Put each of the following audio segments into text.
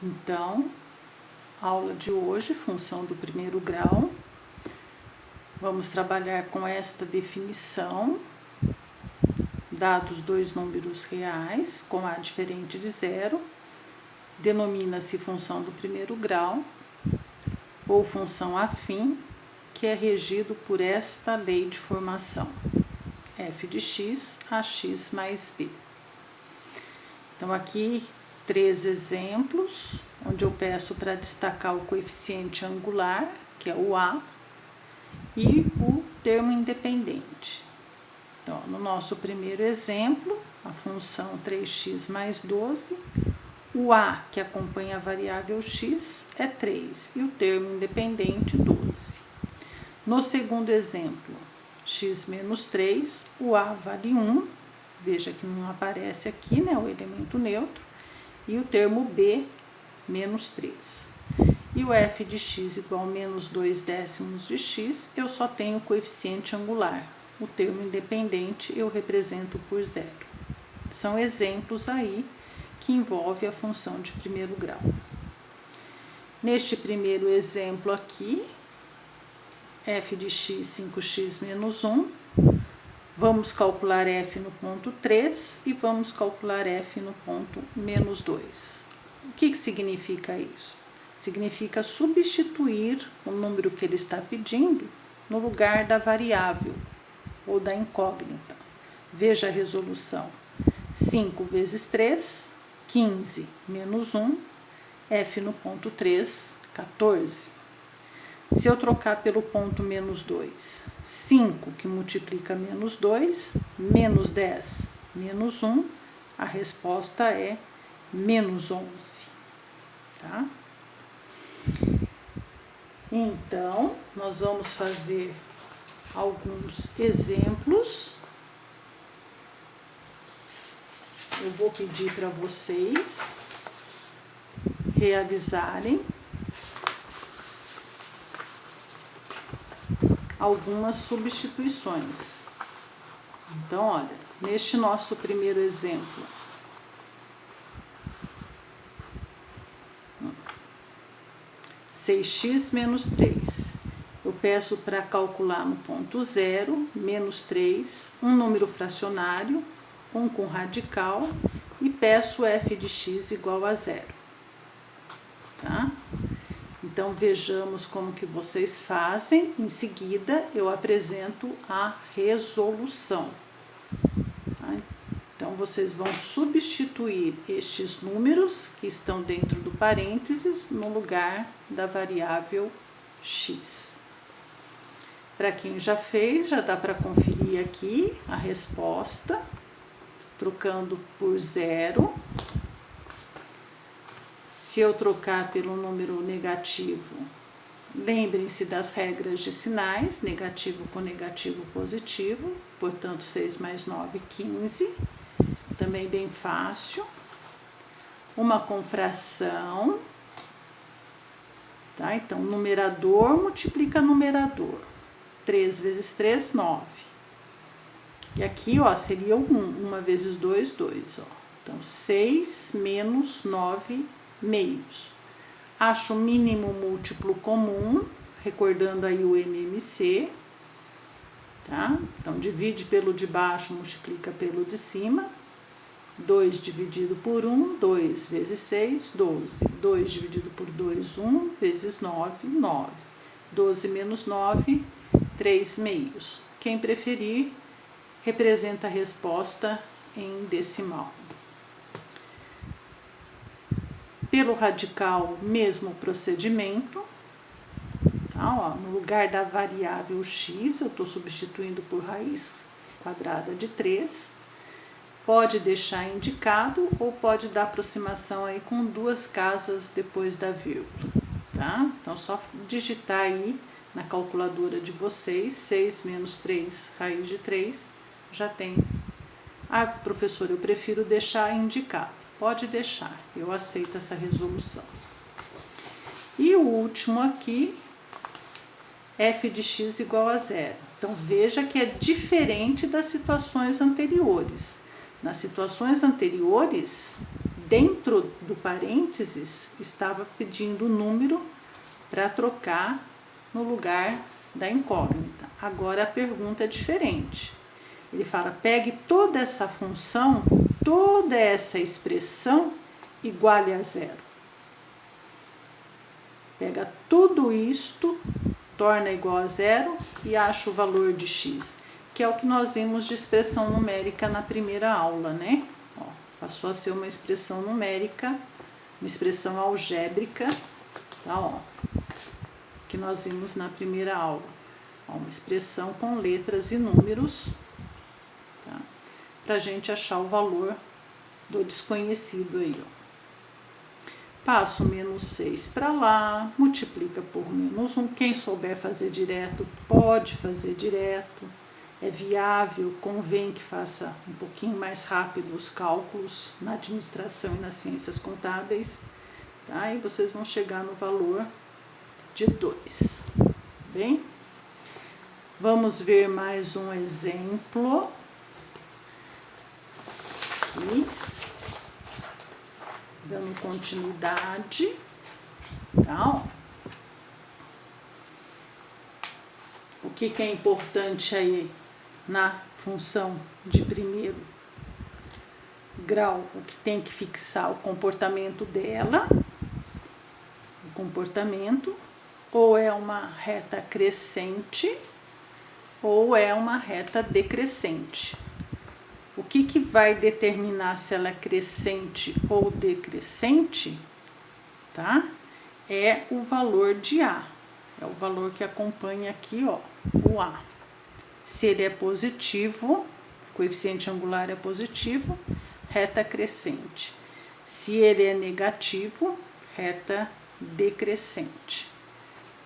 Então, aula de hoje, função do primeiro grau. Vamos trabalhar com esta definição, dados dois números reais, com A diferente de zero, denomina-se função do primeiro grau, ou função afim, que é regido por esta lei de formação, f de x a x mais b. Então, aqui, 3 exemplos, onde eu peço para destacar o coeficiente angular, que é o A, e o termo independente. Então, no nosso primeiro exemplo, a função 3x mais 12, o A, que acompanha a variável x, é 3, e o termo independente, 12. No segundo exemplo, x menos 3, o A vale 1, veja que não aparece aqui, né, o elemento neutro, e o termo B, menos 3. E o f de x igual a menos 2 décimos de x, eu só tenho o coeficiente angular. O termo independente eu represento por zero. São exemplos aí que envolvem a função de primeiro grau. Neste primeiro exemplo aqui, f de x 5x menos 1, vamos calcular f no ponto 3 e vamos calcular f no ponto menos 2. O que significa isso? Significa substituir o número que ele está pedindo no lugar da variável ou da incógnita. Veja a resolução. 5 vezes 3, 15, menos 1, f no ponto 3, 14. Se eu trocar pelo ponto menos 2, 5 que multiplica menos 2, menos 10, menos 1, a resposta é menos 11, tá? Então, nós vamos fazer alguns exemplos. Eu vou pedir para vocês realizarem algumas substituições. Então, olha, neste nosso primeiro exemplo, 6x menos 3. Eu peço para calcular no ponto 0, menos 3, um número fracionário, um com radical, e peço f de x igual a 0. Tá? Então, vejamos como que vocês fazem. Em seguida, eu apresento a resolução. Tá? Então, vocês vão substituir estes números que estão dentro do parênteses no lugar da variável x. Para quem já fez, já dá para conferir aqui a resposta, trocando por 0. Se eu trocar pelo número negativo, lembrem-se das regras de sinais, negativo com negativo positivo, portanto 6 mais 9, 15, também bem fácil. Uma confração, tá? Então, numerador multiplica numerador, 3 vezes 3, 9. E aqui, ó, seria o 1 vezes 2, 2, ó. Então, 6 menos 9 meios. Acho o mínimo múltiplo comum, recordando aí o MMC, tá? Então, divide pelo de baixo, multiplica pelo de cima. 2 dividido por 1, 2 vezes 6, 12. 2 dividido por 2, 1 vezes 9, 9. 12 menos 9, 3 meios. Quem preferir, representa a resposta em decimal. Pelo radical, mesmo procedimento. Tá, ó, no lugar da variável x, eu estou substituindo por raiz quadrada de 3. Pode deixar indicado ou pode dar aproximação aí com 2 casas depois da vírgula. Tá? Então, só digitar aí na calculadora de vocês, 6 menos 3, raiz de 3, já tem. Ah, professor, eu prefiro deixar indicado. Pode deixar, eu aceito essa resolução. E o último aqui, f de x igual a 0. Então, veja que é diferente das situações anteriores. Nas situações anteriores, dentro do parênteses estava pedindo o número para trocar no lugar da incógnita. Agora a pergunta é diferente. Ele fala, pegue toda essa função, toda essa expressão iguale a zero. Pega tudo isto, torna igual a zero e acha o valor de x, que é o que nós vimos de expressão numérica na primeira aula, né? Ó, passou a ser uma expressão numérica, uma expressão algébrica, tá? Ó, que nós vimos na primeira aula. Ó, uma expressão com letras e números, tá? Para a gente achar o valor do desconhecido aí, ó. Passa o menos 6 para lá, multiplica por menos 1. Quem souber fazer direto, pode fazer direto. É viável, convém que faça um pouquinho mais rápido os cálculos na administração e nas ciências contábeis. Tá? E vocês vão chegar no valor de 2. Bem? Vamos ver mais um exemplo. Aqui. Dando continuidade, tá? O que é importante aí na função de primeiro grau? O que tem que fixar o comportamento dela, o comportamento, ou é uma reta crescente ou é uma reta decrescente. O que vai determinar se ela é crescente ou decrescente, tá? É o valor de A. É o valor que acompanha aqui, ó, o A. Se ele é positivo, o coeficiente angular é positivo, reta crescente. Se ele é negativo, reta decrescente.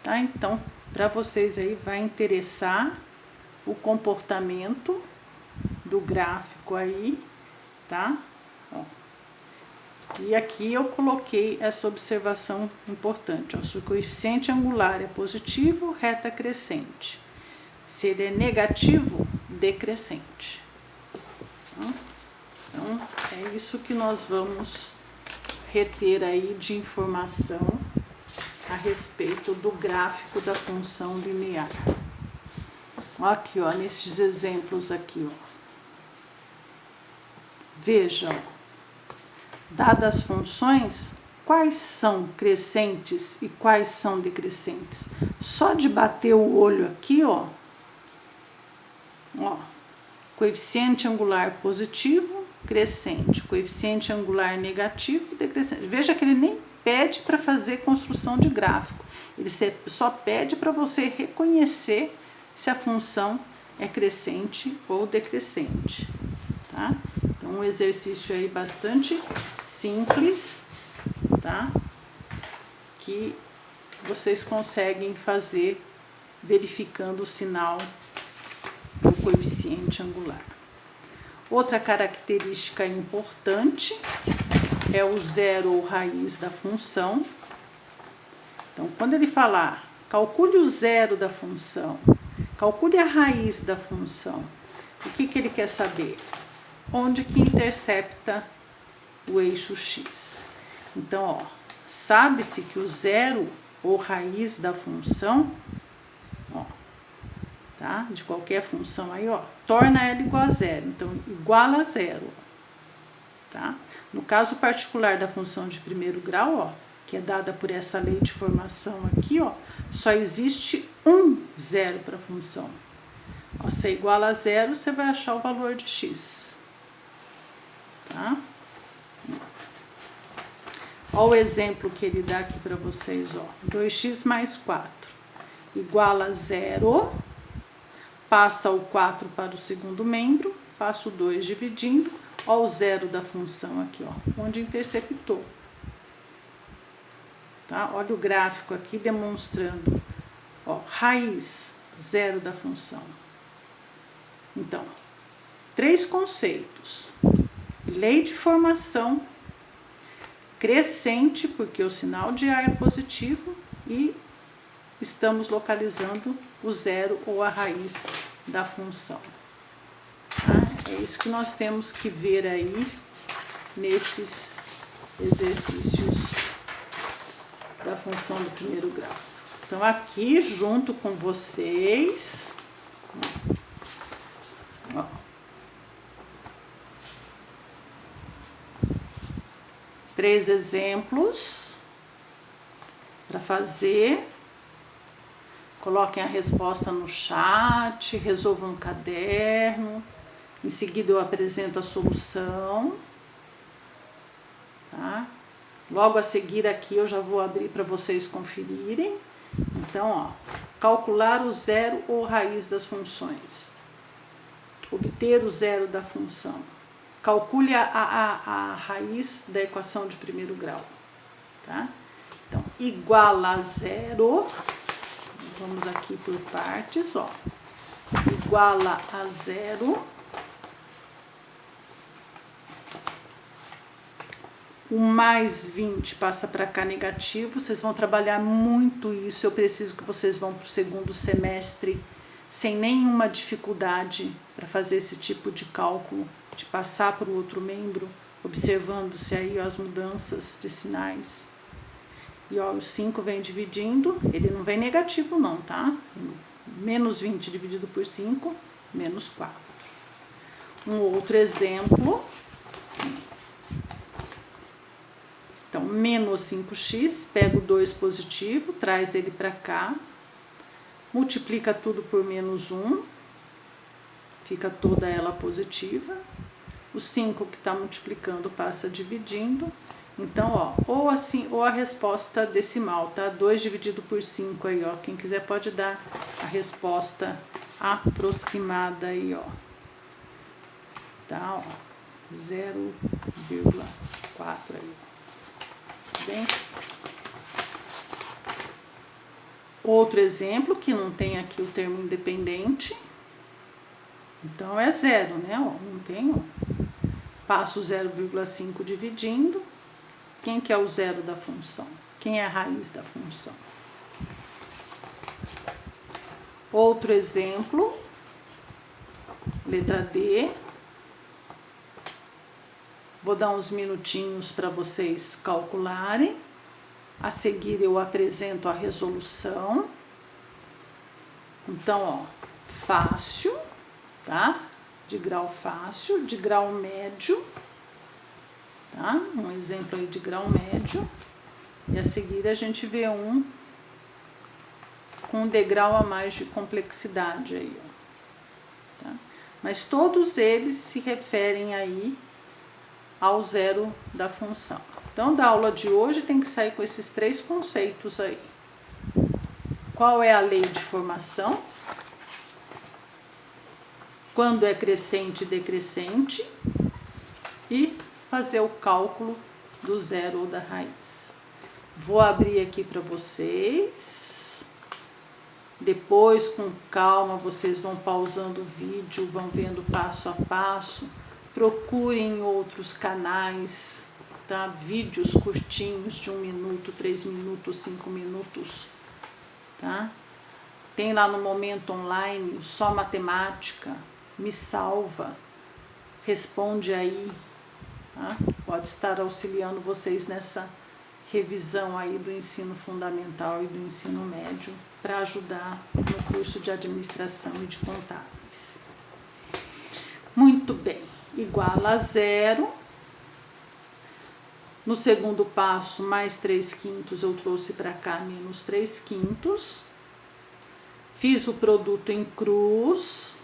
Tá? Então, para vocês aí vai interessar o comportamento do gráfico aí, tá? Ó. E aqui eu coloquei essa observação importante, ó. Se o coeficiente angular é positivo, reta crescente. Se ele é negativo, decrescente. Então, é isso que nós vamos reter aí de informação a respeito do gráfico da função linear. Aqui, ó, nesses exemplos aqui, ó. Veja, dadas as funções, quais são crescentes e quais são decrescentes? Só de bater o olho aqui, ó, coeficiente angular positivo, crescente, coeficiente angular negativo, decrescente. Veja que ele nem pede para fazer construção de gráfico, ele só pede para você reconhecer se a função é crescente ou decrescente, tá? Então, um exercício aí bastante simples, tá? Que vocês conseguem fazer verificando o sinal do coeficiente angular. Outra característica importante é o zero ou raiz da função. Então, quando ele falar, calcule o zero da função, calcule a raiz da função, o que ele quer saber? Onde que intercepta o eixo x. Então, ó, sabe-se que o zero ou raiz da função, ó, tá? De qualquer função aí, ó, torna ela igual a zero. Então, igual a zero, tá? No caso particular da função de primeiro grau, ó, que é dada por essa lei de formação aqui, ó, só existe um zero para a função. Ó, se é igual a zero, você vai achar o valor de x. Tá? Olha o exemplo que ele dá aqui para vocês, ó. 2x mais 4 igual a 0, passa o 4 para o segundo membro, passa o 2 dividindo, ó o zero da função aqui, ó, onde interceptou. Tá? Olha o gráfico aqui demonstrando, ó, raiz, zero da função. Então, 3 conceitos. Lei de formação, crescente, porque o sinal de A é positivo, e estamos localizando o zero ou a raiz da função. Tá? É isso que nós temos que ver aí nesses exercícios da função do primeiro grau. Então, aqui, junto com vocês, ó, três exemplos para fazer. Coloquem a resposta no chat, resolvam no caderno. Em seguida eu apresento a solução. Tá? Logo a seguir aqui eu já vou abrir para vocês conferirem. Então, ó, calcular o zero ou raiz das funções. Obter o zero da função. Calcule a raiz da equação de primeiro grau. Tá? Então, igual a zero. Vamos aqui por partes, ó. Iguala a zero. O mais 20 passa para cá negativo. Vocês vão trabalhar muito isso. Eu preciso que vocês vão para o segundo semestre sem nenhuma dificuldade para fazer esse tipo de cálculo, de passar para o outro membro, observando-se aí ó, as mudanças de sinais. E ó, o 5 vem dividindo, ele não vem negativo não, tá? Menos 20 dividido por 5, menos 4. Um outro exemplo. Então, menos 5x, pega o 2 positivo, traz ele para cá, multiplica tudo por menos 1, fica toda ela positiva. O 5 que está multiplicando passa dividindo. Então, ó, ou assim, ou a resposta decimal, tá? 2 dividido por 5 aí, ó. Quem quiser pode dar a resposta aproximada aí, ó. Tá, ó. 0,4 aí, ó. Bem? Outro exemplo que não tem aqui o termo independente. Então, é zero, né? Ó, não tem, ó. Passo 0,5 dividindo. Quem que é o zero da função? Quem é a raiz da função? Outro exemplo, letra D. Vou dar uns minutinhos para vocês calcularem. A seguir eu apresento a resolução. Então, ó, fácil, tá? De grau fácil, de grau médio. Tá? Um exemplo aí de grau médio. E a seguir a gente vê um com um degrau a mais de complexidade aí, ó. Tá? Mas todos eles se referem aí ao zero da função. Então, da aula de hoje tem que sair com esses três conceitos aí. Qual é a lei de formação? Quando é crescente e decrescente? E fazer o cálculo do zero ou da raiz. Vou abrir aqui para vocês. Depois, com calma, vocês vão pausando o vídeo, vão vendo passo a passo. Procurem outros canais, tá? Vídeos curtinhos de 1 minuto, 3 minutos, 5 minutos, tá? Tem lá no Momento Online, Só Matemática, Me Salva, responde aí. Tá? Pode estar auxiliando vocês nessa revisão aí do ensino fundamental e do ensino médio para ajudar no curso de administração e de contábeis. Muito bem, igual a zero. No segundo passo, mais 3/5 eu trouxe para cá menos 3/5. Fiz o produto em cruz.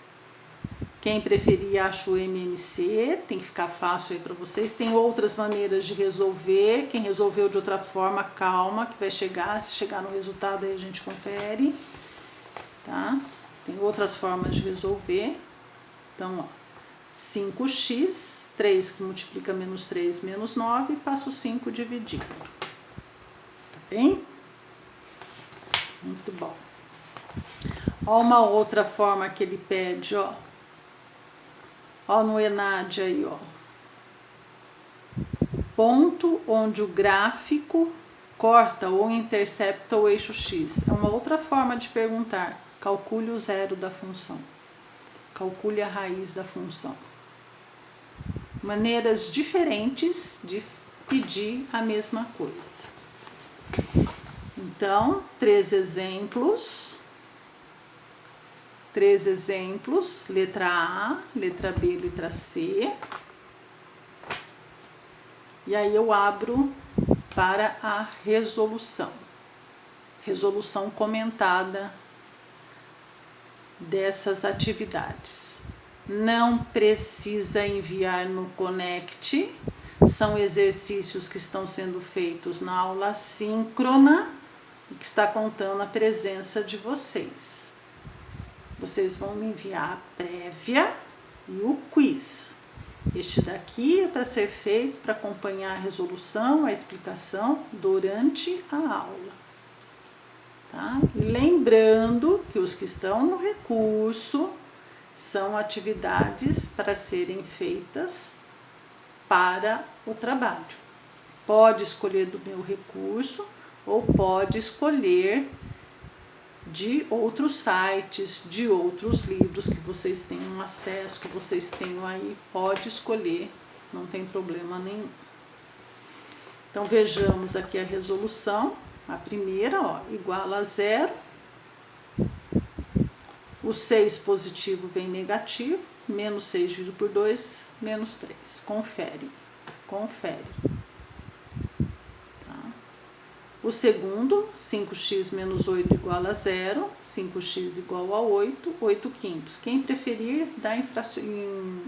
Quem preferir, acha o MMC, tem que ficar fácil aí para vocês. Tem outras maneiras de resolver. Quem resolveu de outra forma, calma, que vai chegar. Se chegar no resultado, aí a gente confere. Tá? Tem outras formas de resolver. Então, ó, 5x, 3 que multiplica menos 3, menos 9, passa o 5 dividindo. Tá bem? Muito bom. Ó, uma outra forma que ele pede, ó. Ó, no ENAD aí, ó. Ponto onde o gráfico corta ou intercepta o eixo X. É uma outra forma de perguntar. Calcule o zero da função. Calcule a raiz da função. Maneiras diferentes de pedir a mesma coisa. Então, 3 exemplos, letra A, letra B, letra C. E aí eu abro para a resolução comentada dessas atividades. Não precisa enviar no Connect, são exercícios que estão sendo feitos na aula síncrona e que está contando a presença de vocês. Vocês vão me enviar a prévia e o quiz. Este daqui é para ser feito para acompanhar a resolução, a explicação durante a aula. Tá? E lembrando que os que estão no recurso são atividades para serem feitas para o trabalho. Pode escolher do meu recurso ou pode escolher de outros sites, de outros livros que vocês tenham acesso, que vocês tenham aí, pode escolher, não tem problema nenhum. Então vejamos aqui a resolução, a primeira, ó, igual a 0, o 6 positivo vem negativo, menos 6 dividido por 2, menos 3, confere. O segundo, 5x menos 8 igual a 0, 5x igual a 8, 8 quintos. Quem preferir, dá em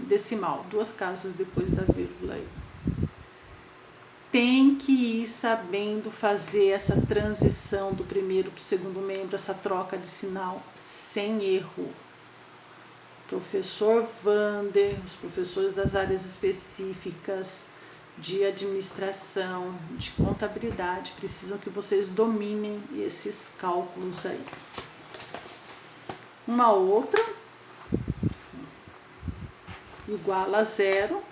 decimal, 2 casas depois da vírgula aí. Tem que ir sabendo fazer essa transição do primeiro para o segundo membro, essa troca de sinal, sem erro. Professor Vander, os professores das áreas específicas, de administração, de contabilidade, precisam que vocês dominem esses cálculos aí. Uma outra, igual a 0.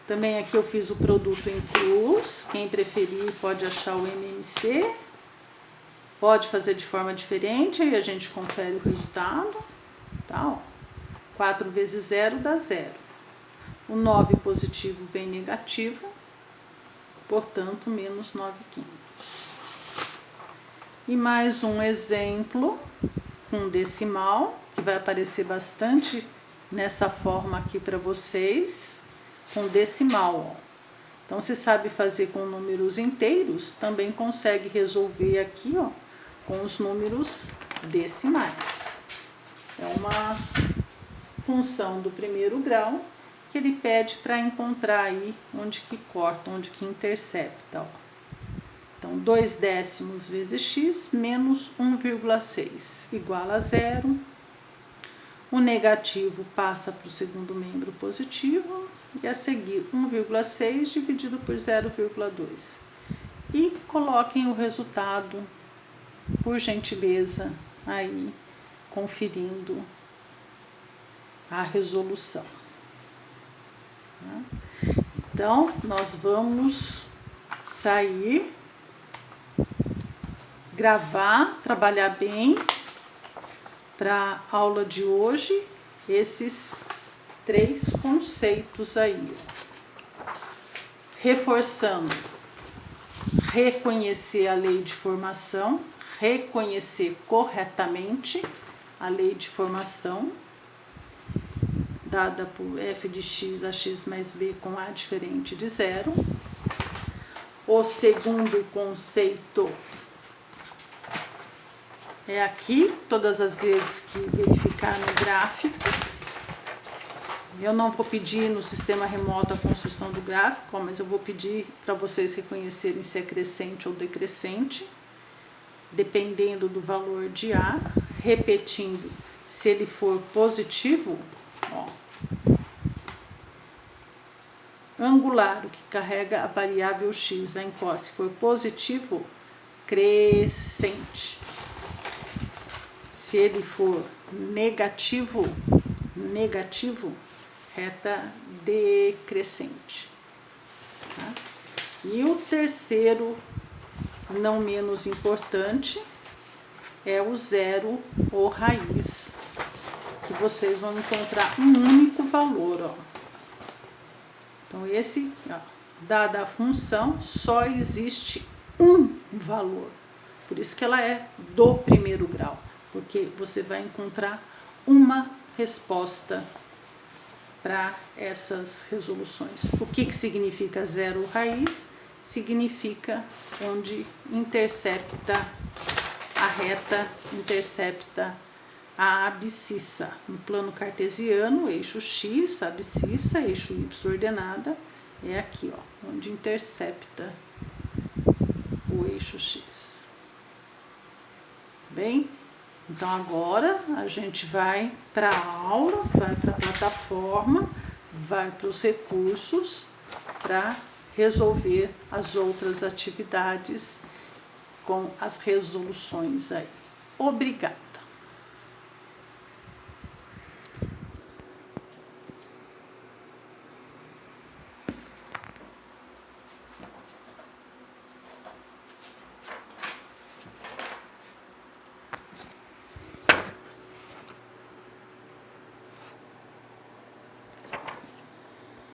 Também aqui eu fiz o produto em cruz, quem preferir pode achar o MMC, pode fazer de forma diferente, aí a gente confere o resultado, tá, ó. 4 vezes 0 dá 0. O 9 positivo vem negativo, portanto, menos 9 quintos. E mais um exemplo com decimal, que vai aparecer bastante nessa forma aqui para vocês, com decimal, ó. Então, se sabe fazer com números inteiros, também consegue resolver aqui, ó, com os números decimais. É uma função do primeiro grau, que ele pede para encontrar aí onde que corta, onde que intercepta, ó. Então, 2 décimos vezes x menos 1,6 igual a 0. O negativo passa para o segundo membro positivo e a seguir 1,6 dividido por 0,2. E coloquem o resultado, por gentileza, aí conferindo a resolução. Então, nós vamos sair, gravar, trabalhar bem para a aula de hoje, esses 3 conceitos aí. Reforçando, reconhecer a lei de formação, reconhecer corretamente a lei de formação, dada por f de x a x mais b com a diferente de 0. O segundo conceito é aqui, todas as vezes que verificar no gráfico. Eu não vou pedir no sistema remoto a construção do gráfico, mas eu vou pedir para vocês reconhecerem se é crescente ou decrescente, dependendo do valor de A, repetindo, se ele for positivo, ó, angular, o que carrega a variável x, em qual, se for positivo, crescente. Se ele for negativo, reta decrescente. Tá? E o terceiro, não menos importante, é o zero ou raiz, que vocês vão encontrar um único valor, ó. Então, esse, ó, dada a função, só existe um valor. Por isso que ela é do primeiro grau, porque você vai encontrar uma resposta para essas resoluções. O que significa zero raiz? Significa onde intercepta a reta, intercepta a abscissa. No plano cartesiano, eixo x, abscissa, eixo y ordenada, é aqui, ó, onde intercepta o eixo x. Bem? Então agora a gente vai para a aula, vai para a plataforma, vai para os recursos para resolver as outras atividades com as resoluções aí. Obrigada!